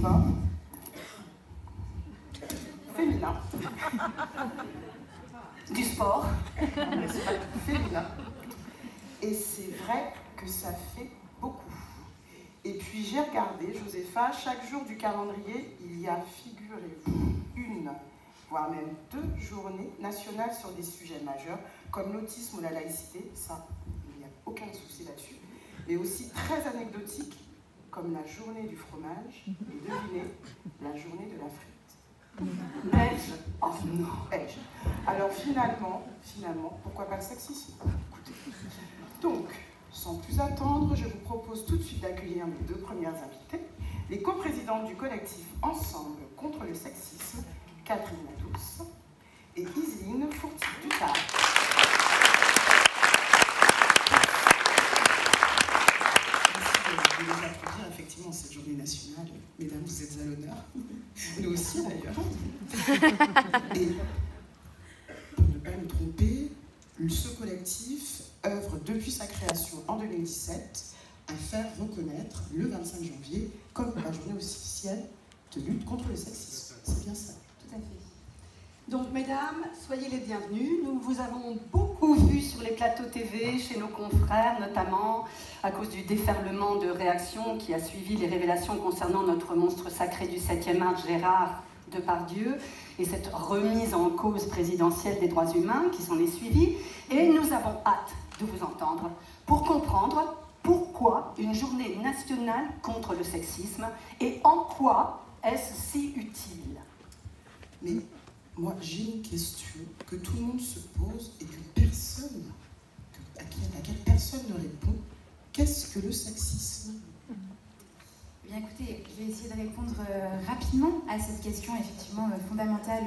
sport féminin. Du sport, n'est-ce pas, féminin. Et c'est vrai que ça fait beaucoup. Et puis j'ai regardé, Josépha, chaque jour du calendrier, il y a, figurez-vous, une, voire même 2 journées nationales sur des sujets majeurs, comme l'autisme ou la laïcité, ça, il n'y a aucun souci là-dessus, mais aussi très anecdotiques, comme la journée du fromage, et devinez, la journée de la frite. Ai-je? Oh non, ai-je? Alors finalement, pourquoi pas le sexisme? Écoutez. Donc, sans plus attendre, je vous propose tout de suite d'accueillir mes 2 premières invitées, les coprésidentes du collectif Ensemble contre le sexisme, Catherine Ladouce et Iseline Fourti-Dutal. Je vais les applaudir effectivement cette journée nationale. Mesdames, vous êtes à l'honneur. Nous aussi d'ailleurs. Et pour ne pas me tromper, ce collectif œuvre depuis sa création en 2017 à faire reconnaître le 25 janvier comme la journée officielle de lutte contre le sexisme. C'est bien ça. Tout à fait. Donc, mesdames, soyez les bienvenues. Nous vous avons beaucoup vu sur les plateaux TV, chez nos confrères, notamment à cause du déferlement de réactions qui a suivi les révélations concernant notre monstre sacré du 7e art, Gérard Depardieu, et cette remise en cause présidentielle des droits humains qui s'en est suivie. Et nous avons hâte de vous entendre pour comprendre pourquoi une journée nationale contre le sexisme et en quoi est-ce si utile. Mais moi, j'ai une question que tout le monde se pose et que personne, à laquelle personne ne répond. Qu'est-ce que le sexisme? Bien, écoutez, je vais essayer de répondre rapidement à cette question effectivement fondamentale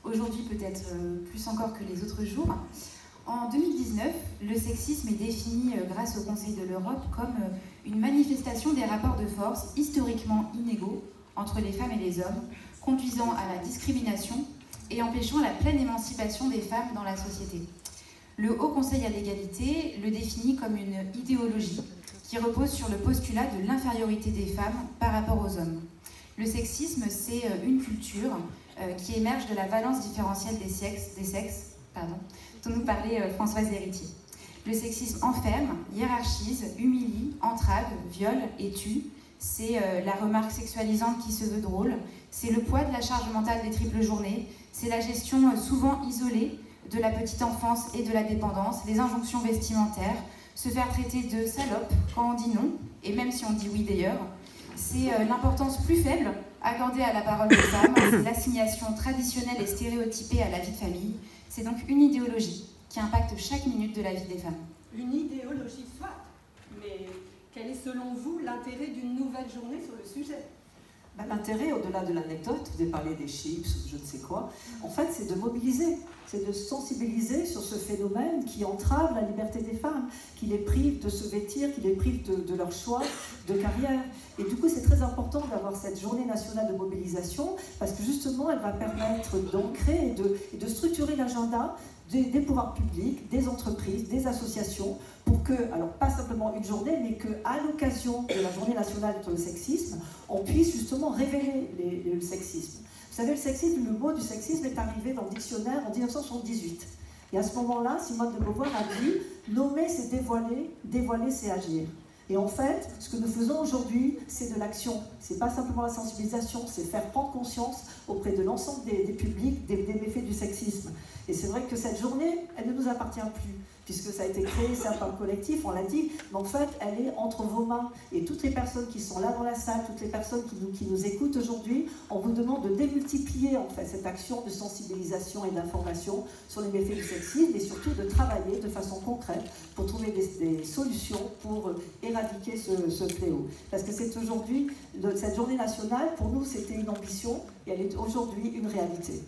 aujourd'hui, peut-être plus encore que les autres jours. En 2019, le sexisme est défini grâce au Conseil de l'Europe comme une manifestation des rapports de force historiquement inégaux entre les femmes et les hommes, conduisant à la discrimination et empêchant la pleine émancipation des femmes dans la société. Le Haut Conseil à l'égalité le définit comme une idéologie qui repose sur le postulat de l'infériorité des femmes par rapport aux hommes. Le sexisme, c'est une culture qui émerge de la valence différentielle des sexes, dont nous parlait Françoise Héritier. Le sexisme enferme, hiérarchise, humilie, entrave, viole et tue. C'est la remarque sexualisante qui se veut drôle. C'est le poids de la charge mentale des triples journées. C'est la gestion souvent isolée de la petite enfance et de la dépendance, les injonctions vestimentaires, se faire traiter de salope quand on dit non, et même si on dit oui d'ailleurs. C'est l'importance plus faible accordée à la parole des femmes, c'est l'assignation traditionnelle et stéréotypée à la vie de famille. C'est donc une idéologie qui impacte chaque minute de la vie des femmes. Une idéologie, soit, mais quel est selon vous l'intérêt d'une nouvelle journée sur le sujet? L'intérêt, au-delà de l'anecdote, vous avez parlé des chips ou je ne sais quoi, en fait, c'est de mobiliser, c'est de sensibiliser sur ce phénomène qui entrave la liberté des femmes, qui les prive de se vêtir, qui les prive de leur choix de carrière. Et du coup, c'est très important d'avoir cette journée nationale de mobilisation, parce que justement, elle va permettre d'ancrer et de structurer l'agenda des pouvoirs publics, des entreprises, des associations, pour que, alors pas simplement une journée, mais qu'à l'occasion de la journée nationale contre le sexisme, on puisse justement révéler le sexisme. Vous savez, le sexisme, le mot du sexisme est arrivé dans le dictionnaire en 1978. Et à ce moment-là, Simone de Beauvoir a dit « nommer c'est dévoiler, dévoiler c'est agir ». Et en fait, ce que nous faisons aujourd'hui, c'est de l'action. C'est pas simplement la sensibilisation, c'est faire prendre conscience auprès de l'ensemble des publics des méfaits du sexisme. Et c'est vrai que cette journée, elle ne nous appartient plus, puisque ça a été créé, certes par le collectif, on l'a dit, mais en fait, elle est entre vos mains. Et toutes les personnes qui sont là dans la salle, toutes les personnes qui nous écoutent aujourd'hui, on vous demande de démultiplier en fait cette action de sensibilisation et d'information sur les méfaits du sexisme, et surtout de travailler de façon concrète pour trouver des solutions pour éradiquer ce fléau. Parce que c'est aujourd'hui, cette journée nationale, pour nous, c'était une ambition, et elle est aujourd'hui une réalité.